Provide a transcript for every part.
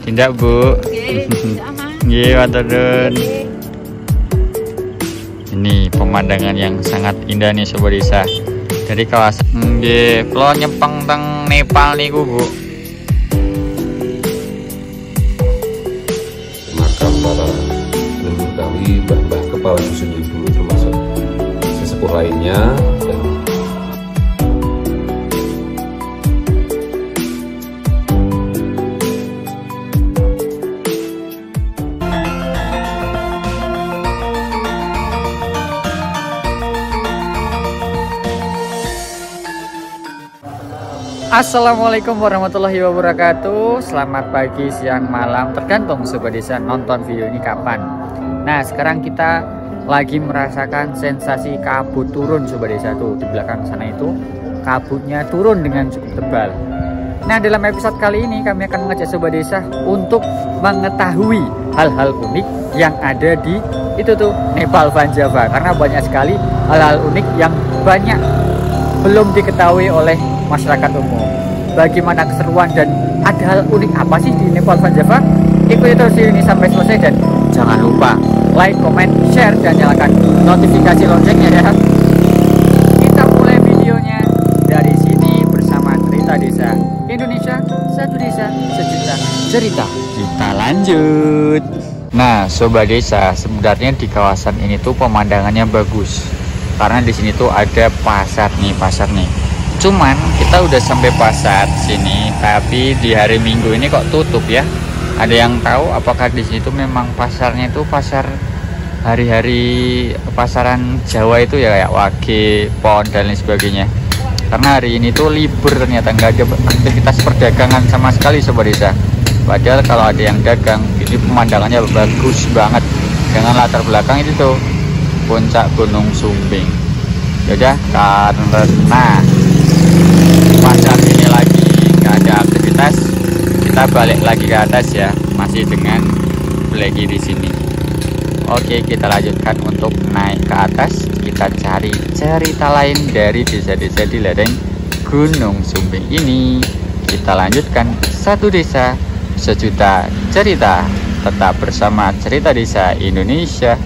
Tindak Bu. Nggih, matur. Ini pemandangan yang sangat indah nih Sobat Desa. Dari kawasan nggih, kula nyempeng teng Nepal niku Bu. Makam para leluhur kami, mbah kepala dusun ibu termasuk sesepuh lainnya. Dan Assalamualaikum warahmatullahi wabarakatuh. Selamat pagi, siang, malam, tergantung Sobat Desa nonton video ini kapan. Nah, sekarang kita lagi merasakan sensasi kabut turun Sobat Desa. Tuh di belakang sana itu kabutnya turun dengan cukup tebal. Nah, dalam episode kali ini kami akan mengajak Sobat Desa untuk mengetahui hal-hal unik yang ada di itu tuh Nepal Van Java. Karena banyak sekali hal-hal unik yang banyak belum diketahui oleh masyarakat umum. Bagaimana keseruan dan ada hal unik apa sih di Nepal Van Java? Ikuti terus ini sampai selesai dan jangan lupa like, comment, share dan nyalakan notifikasi loncengnya ya. Kita mulai videonya dari sini bersama Cerita Desa Indonesia, satu desa sejuta cerita. Kita lanjut. Nah, Sobat Desa, sebenarnya di kawasan ini tuh pemandangannya bagus karena di sini tuh ada pasar nih. Cuman kita udah sampai pasar sini, tapi di hari Minggu ini kok tutup ya. Ada yang tahu apakah di situ memang pasarnya itu pasar hari-hari pasaran Jawa itu ya, kayak Wage, Pon dan lain sebagainya. Karena hari ini tuh libur, ternyata nggak ada aktivitas perdagangan sama sekali Sobat Desa. Padahal kalau ada yang dagang, ini pemandangannya bagus banget dengan latar belakang itu tuh puncak Gunung Sumbing. Yaudah, karena pasar ini lagi nggak ada aktivitas, kita balik lagi ke atas ya, masih dengan lagi di sini. Oke, kita lanjutkan untuk naik ke atas. Kita cari cerita lain dari desa-desa di lereng Gunung Sumbing ini. Kita lanjutkan satu desa sejuta cerita. Tetap bersama Cerita Desa Indonesia.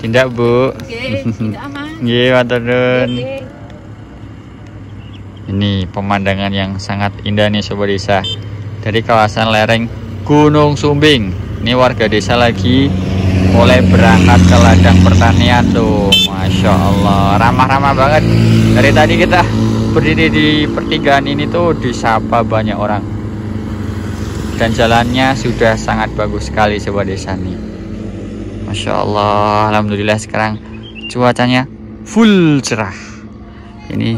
Tindak Bu. Nggih, matur. Ini pemandangan yang sangat indah nih Sobat Desa. Dari kawasan lereng Gunung Sumbing. Ini warga desa lagi mulai berangkat ke ladang pertanian tuh. Masya Allah, ramah-ramah banget. Dari tadi kita berdiri di pertigaan ini tuh disapa banyak orang. Dan jalannya sudah sangat bagus sekali Sobat Desa nih. Masya Allah, alhamdulillah sekarang cuacanya full cerah. Ini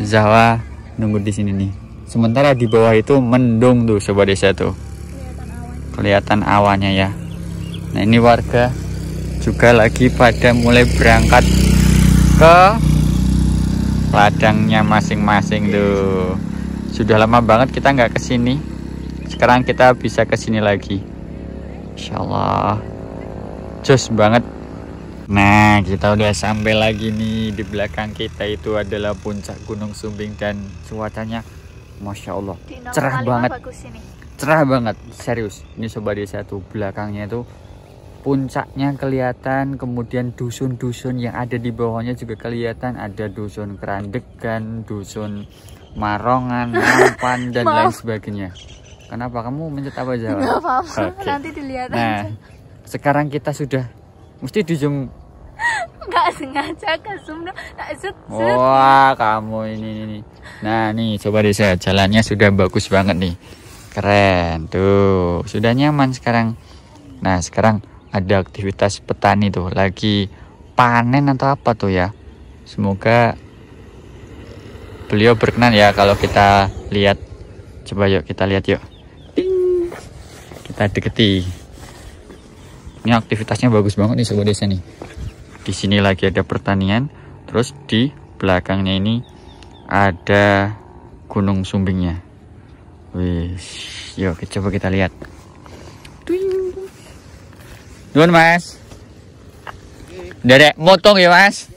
Zawa nunggu di sini nih. Sementara di bawah itu mendung tuh Sobat Desa tuh. Kelihatan awannya ya. Nah, ini warga juga lagi pada mulai berangkat ke ladangnya masing-masing tuh. Sudah lama banget kita nggak kesini. Sekarang kita bisa kesini lagi. Insya Allah jos banget Nah, kita udah sampai lagi nih. Di belakang kita itu adalah puncak Gunung Sumbing dan cuacanya Masya Allah cerah banget. Cerah banget, serius. Ini Sobat Desa tuh belakangnya itu puncaknya kelihatan, kemudian dusun-dusun yang ada di bawahnya juga kelihatan. Ada dusun Kerandegan, dusun Marongan, Nampan dan lain sebagainya. Kenapa kamu mencet apa aja? Nggak apa-apa, okay. Nanti dilihat aja. Sekarang kita sudah mesti di zoom. Nggak sengaja ke zoom, nggak zoom. Wah, kamu ini. Nah, nih Sobat Desa, jalannya sudah bagus banget nih. Keren tuh, sudah nyaman sekarang. Nah, sekarang ada aktivitas petani tuh, lagi panen atau apa tuh ya. Semoga beliau berkenan ya kalau kita lihat. Coba yuk kita lihat yuk. Kita deketi. Ini aktivitasnya bagus banget nih Sobat Desa nih. Di sini lagi ada pertanian, terus di belakangnya ini ada Gunung Sumbingnya. Wih, yuk coba kita lihat. Nuhun Mas. Derek motong ya Mas.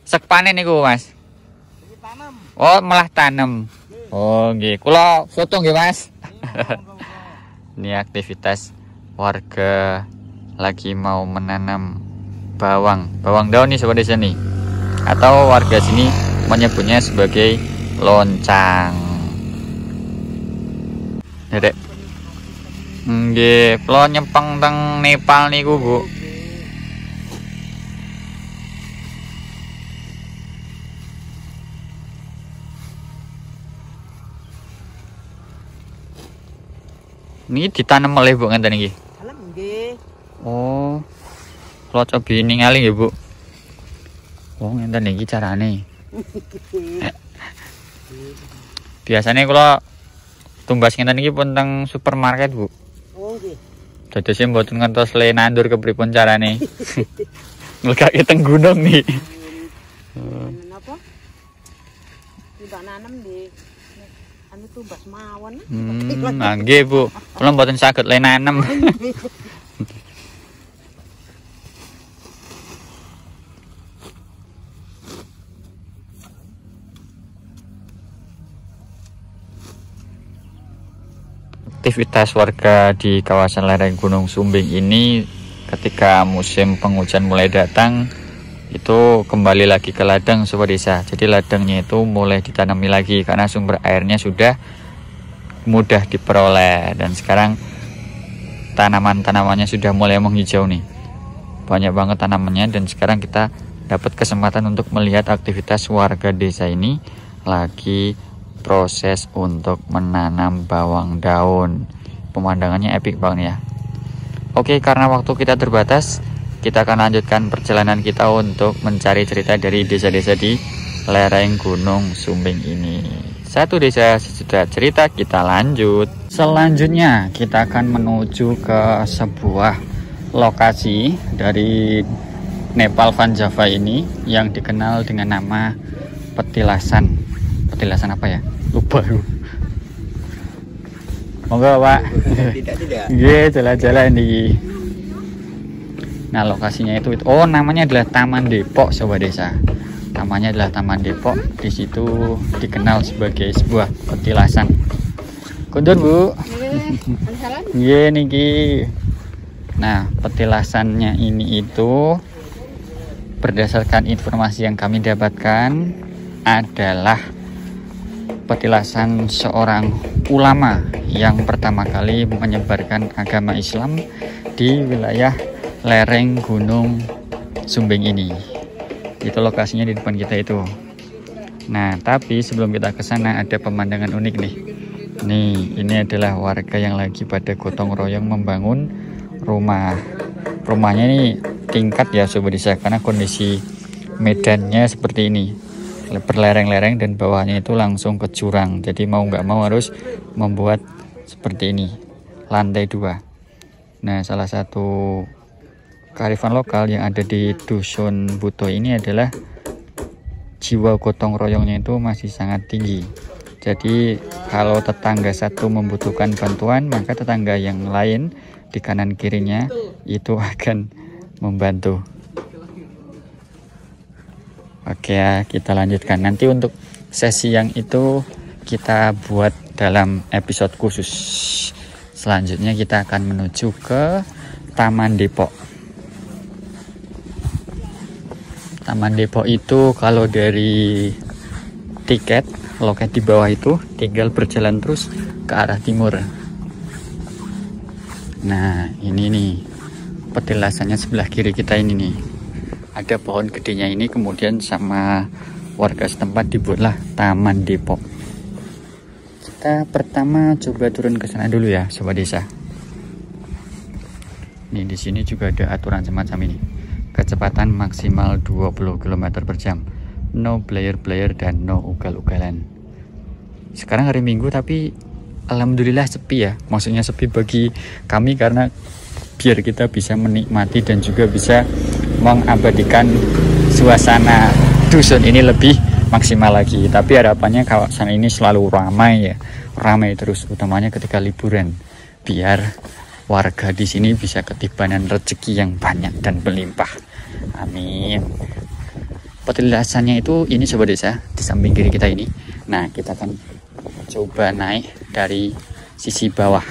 Sek panen niku Mas. Oh, malah tanam. Oh, nggih. Kula foto nggih Mas. Ini aktivitas warga lagi mau menanam bawang daun nih Sobat Desa nih, atau warga sini menyebutnya sebagai loncang. Dedek nggih, kula nyempeng teng Nepal niku Bu. Ini ditanam oleh Bu ngenten iki. Oh. Kalau coba ini ngali ya Bu. Oh, ngenten iki carane. Biasanya kalau tumbas ngenten iki pun teng supermarket Bu. Oh nggih. Dados e mboten ngantos le nandur kepripun carane. Nglekake teng gunung nih. Napa? Tidak nanam di anu tumbas mawon. Nggih Bu. Kula mboten saged le nanem. Aktivitas warga di kawasan lereng Gunung Sumbing ini ketika musim penghujan mulai datang itu kembali lagi ke ladang Sobat Desa. Jadi ladangnya itu mulai ditanami lagi karena sumber airnya sudah mudah diperoleh dan sekarang tanaman-tanamannya sudah mulai menghijau nih. Banyak banget tanamannya dan sekarang kita dapat kesempatan untuk melihat aktivitas warga desa ini lagi proses untuk menanam bawang daun. Pemandangannya epic banget ya. Oke, karena waktu kita terbatas, kita akan lanjutkan perjalanan kita untuk mencari cerita dari desa-desa di lereng Gunung Sumbing ini. Satu desa sejuta cerita, kita lanjut. Selanjutnya kita akan menuju ke sebuah lokasi dari Nepal Van Java ini yang dikenal dengan nama Petilasan. Petilasan apa ya? Lupa. Monggo Pak. Tidak. Iya, jalan-jalan di. Nah, lokasinya itu oh namanya adalah Taman Depok Sobat Desa. Namanya adalah Taman Depok. Di situ dikenal sebagai sebuah petilasan. Kundur Bu. Iya niki. Nah, petilasannya ini itu berdasarkan informasi yang kami dapatkan adalah petilasan seorang ulama yang pertama kali menyebarkan agama Islam di wilayah lereng Gunung Sumbing ini. Itu lokasinya di depan kita itu. Nah, tapi sebelum kita ke sana ada pemandangan unik nih. Nih, ini adalah warga yang lagi pada gotong royong membangun rumah. Rumahnya ini tingkat ya Sobat Desa karena kondisi medannya seperti ini. Berlereng-lereng dan bawahnya itu langsung ke jurang. Jadi mau nggak mau harus membuat seperti ini. Lantai 2. Nah, salah satu kearifan lokal yang ada di Dusun Buto ini adalah jiwa gotong royongnya itu masih sangat tinggi. Jadi kalau tetangga satu membutuhkan bantuan, maka tetangga yang lain di kanan kirinya itu akan membantu. Oke ya, kita lanjutkan. Nanti untuk sesi yang itu kita buat dalam episode khusus. Selanjutnya kita akan menuju ke Taman Depok. Taman Depok itu kalau dari tiket, loket di bawah itu tinggal berjalan terus ke arah timur. Nah, ini nih petilasannya sebelah kiri kita ini nih. Ada pohon gedenya ini, kemudian sama warga setempat dibuatlah Taman Depok. Kita pertama coba turun ke sana dulu ya, sobat desa. Nih di sini juga ada aturan semacam ini. Kecepatan maksimal 20 km per jam. No player-player dan no ugal-ugalan. Sekarang hari Minggu tapi alhamdulillah sepi ya. Maksudnya sepi bagi kami karena biar kita bisa menikmati dan juga bisa mengabadikan suasana dusun ini lebih maksimal lagi. Tapi harapannya kawasan ini selalu ramai ya, ramai terus, utamanya ketika liburan, biar warga di sini bisa ketibanan rezeki yang banyak dan berlimpah. Amin. Petilasannya itu ini sobat desa, di samping kiri kita ini. Nah, kita akan coba naik dari sisi bawah.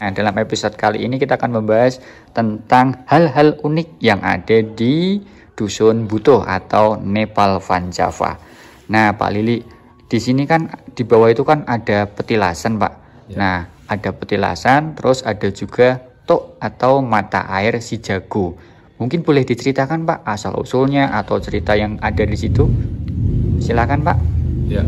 Nah, dalam episode kali ini kita akan membahas tentang hal-hal unik yang ada di Dusun Butuh atau Nepal Van Java. Nah, Pak Lili, di sini kan di bawah itu kan ada petilasan, Pak. Ya. Nah, ada petilasan, terus ada juga tok atau mata air si jago. Mungkin boleh diceritakan, Pak, asal-usulnya atau cerita yang ada di situ? Silakan, Pak. Ya,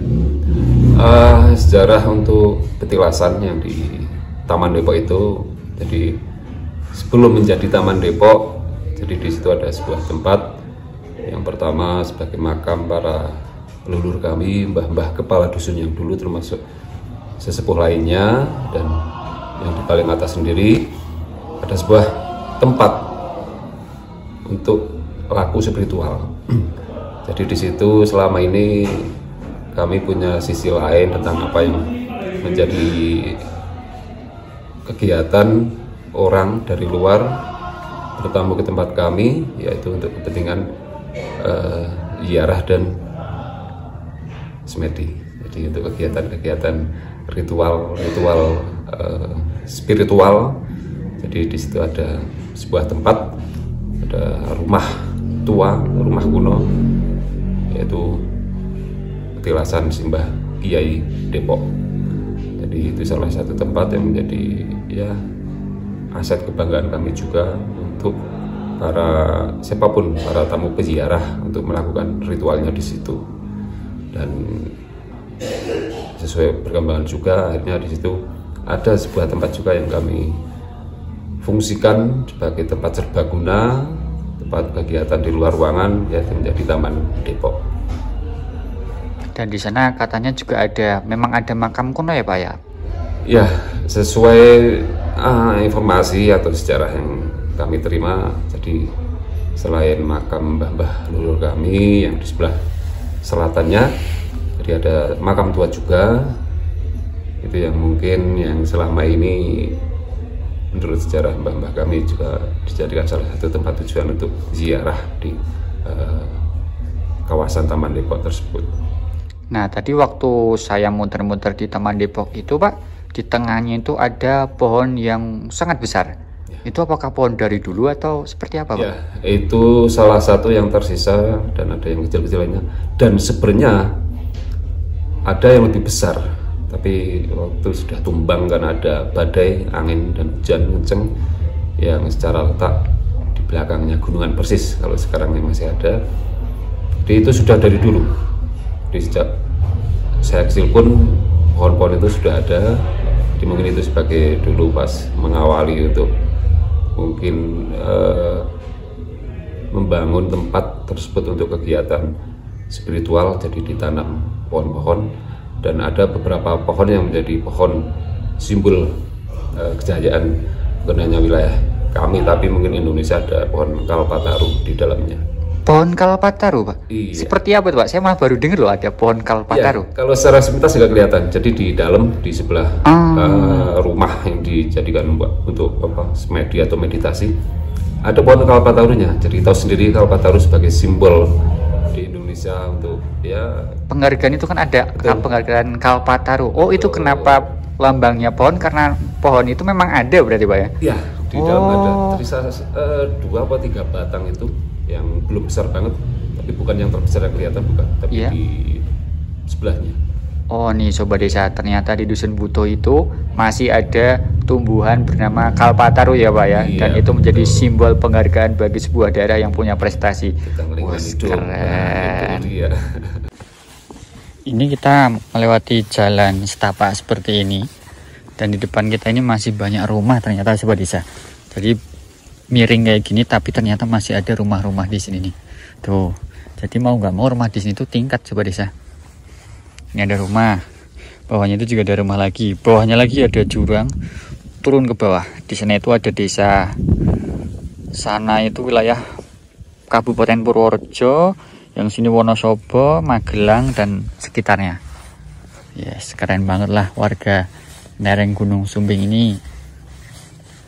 sejarah untuk petilasan yang di Taman Depok itu, jadi sebelum menjadi Taman Depok, jadi di situ ada sebuah tempat yang pertama sebagai makam para leluhur kami, mbah-mbah kepala dusun yang dulu termasuk sesepuh lainnya, dan yang di paling atas sendiri ada sebuah tempat untuk laku spiritual. Jadi di situ selama ini kami punya sisi lain tentang apa yang menjadi kegiatan orang dari luar bertamu ke tempat kami, yaitu untuk kepentingan ziarah dan semedi. Jadi untuk kegiatan-kegiatan ritual spiritual. Jadi di situ ada sebuah tempat, ada rumah tua, rumah kuno, yaitu petilasan Simbah Kiai Depok. Jadi itu salah satu tempat yang menjadi ya aset kebanggaan kami juga untuk para siapapun, para tamu peziarah untuk melakukan ritualnya di situ. Dan sesuai perkembangan juga akhirnya di situ ada sebuah tempat juga yang kami fungsikan sebagai tempat serbaguna, tempat kegiatan di luar ruangan, yaitu menjadi Taman Depok. Dan di sana katanya juga memang ada makam kuno ya, Pak ya? Ya, sesuai informasi atau sejarah yang kami terima, jadi selain makam mbah-mbah leluhur kami yang di sebelah selatannya, jadi ada makam tua juga, itu yang mungkin yang selama ini menurut sejarah mbah-mbah kami juga dijadikan salah satu tempat tujuan untuk ziarah di kawasan Taman Depok tersebut. Nah, tadi waktu saya muter-muter di Taman Depok itu, Pak, di tengahnya itu ada pohon yang sangat besar. Ya. Itu apakah pohon dari dulu atau seperti apa, Pak? Ya, itu salah satu yang tersisa dan ada yang kecil-kecil lainnya. Dan sebenarnya ada yang lebih besar, tapi waktu sudah tumbang karena ada badai, angin dan hujan kenceng yang secara letak di belakangnya gunungan persis. Kalau sekarang yang masih ada, jadi itu sudah dari dulu. Jadi sejak saya kecil pun pohon-pohon itu sudah ada. Jadi mungkin itu sebagai dulu pas mengawali untuk mungkin membangun tempat tersebut untuk kegiatan spiritual, jadi ditanam pohon-pohon. Dan ada beberapa pohon yang menjadi pohon simbol kejayaan bukan hanya wilayah kami, tapi mungkin Indonesia. Ada pohon kalpataru di dalamnya. Pohon kalpataru, Pak? Iya. Seperti apa tuh, Pak? Saya malah baru dengar loh ada pohon kalpataru. Ya, kalau secara sepintas juga kelihatan. Jadi di dalam, di sebelah rumah yang dijadikan untuk semedi atau meditasi, ada pohon kalpatarunya. Jadi tahu sendiri kalpataru sebagai simbol di Indonesia untuk ya penghargaan itu kan ada. Betul. Penghargaan Kalpataru. Oh, itu kenapa lambangnya pohon? Karena pohon itu memang ada berarti Pak ya? ya di dalam ada tersisa 2 atau 3 batang itu yang belum besar banget, tapi bukan yang terbesar yang kelihatan, bukan, tapi Iya. di sebelahnya. Oh nih Sobat Desa, ternyata di Dusun Butuh itu masih ada tumbuhan bernama Kalpataru ya Pak ya. Iya, Dan itu menjadi betul. simbol penghargaan bagi sebuah daerah yang punya prestasi. Kita lingkungan Wah, hidup. keren. Nah, itu dia. Ini kita melewati jalan setapak seperti ini. Dan di depan kita ini masih banyak rumah ternyata Sobat Desa. Jadi miring kayak gini tapi ternyata masih ada rumah-rumah di sini nih. Tuh. Jadi mau nggak mau rumah di sini tuh tingkat Sobat Desa. Ini ada rumah, bawahnya itu juga ada rumah lagi, bawahnya lagi ada jurang turun ke bawah. Di sana itu ada desa, sana itu wilayah Kabupaten Purworejo, yang sini Wonosobo, Magelang dan sekitarnya. Yes, keren banget lah warga lereng Gunung Sumbing ini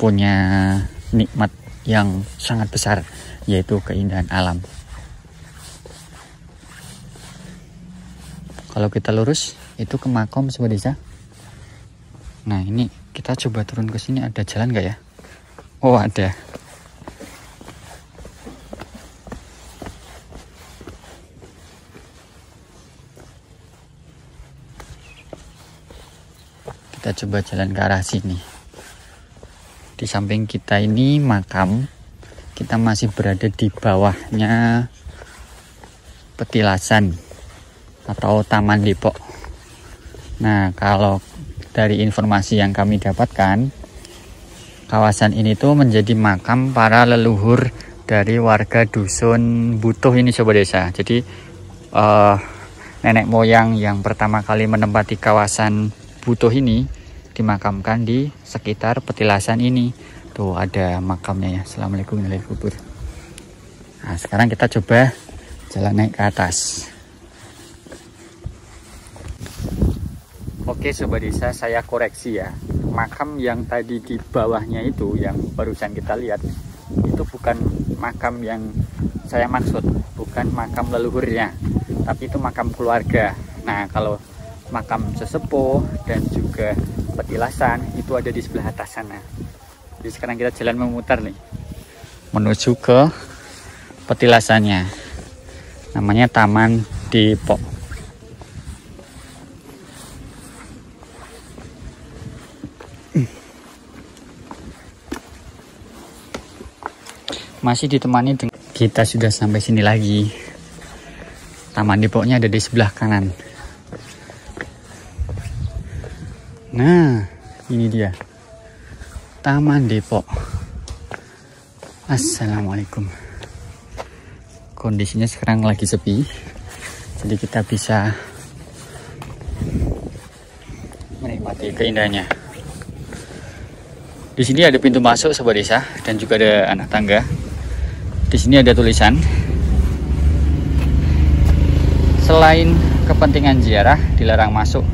punya nikmat yang sangat besar, yaitu keindahan alam. Kalau kita lurus itu ke Makom Sobat Desa. Nah ini kita coba turun ke sini, ada jalan nggak ya? Oh ada. Kita coba jalan ke arah sini. Di samping kita ini makam, kita masih berada di bawahnya petilasan atau Taman Depok. Nah, kalau dari informasi yang kami dapatkan, kawasan ini tuh menjadi makam para leluhur dari warga Dusun Butuh ini Sobat Desa. Jadi nenek moyang yang pertama kali menempati kawasan Butuh ini dimakamkan di sekitar petilasan ini. Tuh ada makamnya ya. Assalamualaikum warahmatullahi wabarakatuh. Nah, sekarang kita coba jalan naik ke atas. Oke Sobat Desa, saya koreksi ya. Makam yang tadi di bawahnya itu, yang barusan kita lihat, itu bukan makam yang saya maksud. Bukan makam leluhurnya, tapi itu makam keluarga. Nah, kalau makam sesepuh dan juga petilasan itu ada di sebelah atas sana. Jadi sekarang kita jalan memutar nih, menuju ke petilasannya. Namanya Taman Depok. Masih ditemani dengan kita sudah sampai sini lagi. Taman Depoknya ada di sebelah kanan. Nah, ini dia Taman Depok. Assalamualaikum. Kondisinya sekarang lagi sepi, jadi kita bisa menikmati keindahannya. Di sini ada pintu masuk Sobat Desa dan juga ada anak tangga. Di sini ada tulisan, selain kepentingan ziarah dilarang masuk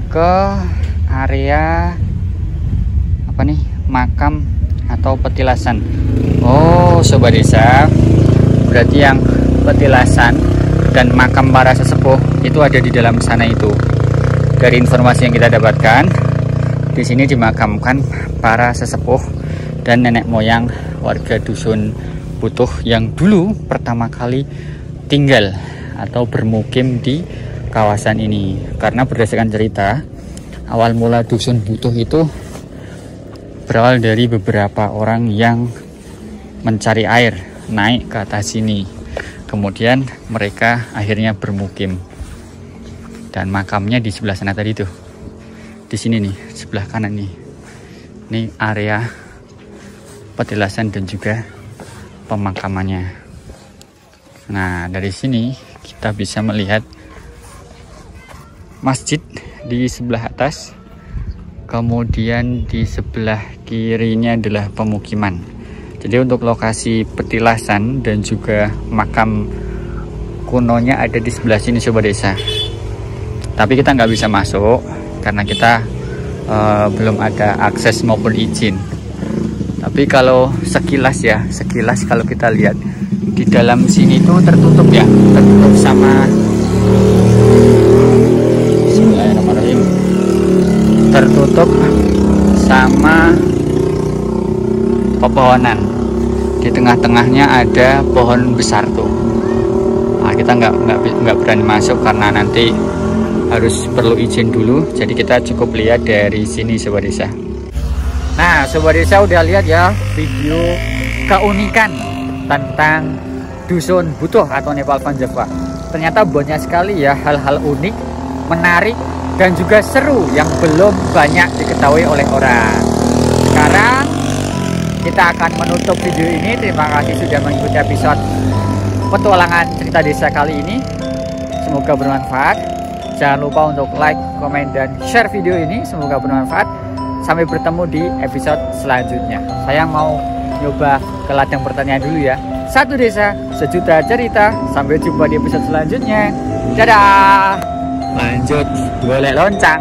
ke area apa nih, makam atau petilasan. Oh Sobat Desa, berarti yang petilasan dan makam para sesepuh itu ada di dalam sana itu. Dari informasi yang kita dapatkan, di sini dimakamkan para sesepuh dan nenek moyang warga Dusun Butuh yang dulu pertama kali tinggal atau bermukim di kawasan ini. Karena berdasarkan cerita, awal mula Dusun Butuh itu berawal dari beberapa orang yang mencari air naik ke atas sini. Kemudian mereka akhirnya bermukim. Dan makamnya di sebelah sana tadi tuh. Di sini nih, sebelah kanan nih. Ini area petilasan dan juga pemakamannya. Nah, dari sini kita bisa melihat masjid di sebelah atas. Kemudian di sebelah kirinya adalah pemukiman. Jadi untuk lokasi petilasan dan juga makam kunonya ada di sebelah sini Sobat Desa. Tapi kita nggak bisa masuk karena kita belum ada akses maupun izin. Tapi kalau sekilas ya, sekilas kalau kita lihat di dalam sini tuh tertutup ya, tertutup sama Bismillahirrahmanirrahim, tertutup sama pepohonan. Di tengah-tengahnya ada pohon besar tuh. Nah, kita nggak berani masuk karena nanti harus perlu izin dulu. Jadi kita cukup lihat dari sini Sobat Desa. Nah Sobat Desa udah lihat ya video keunikan tentang Dusun Butuh atau Nepal Van Java. Ternyata banyak sekali ya hal-hal unik, menarik, dan juga seru yang belum banyak diketahui oleh orang. Sekarang kita akan menutup video ini. Terima kasih sudah mengikuti episode petualangan cerita desa kali ini. Semoga bermanfaat. Jangan lupa untuk like, komen, dan share video ini. Semoga bermanfaat. Sampai bertemu di episode selanjutnya. Saya mau nyoba ke ladang pertanian dulu ya. Satu desa, sejuta cerita. Sampai jumpa di episode selanjutnya. Dadah. Lanjut golek loncang.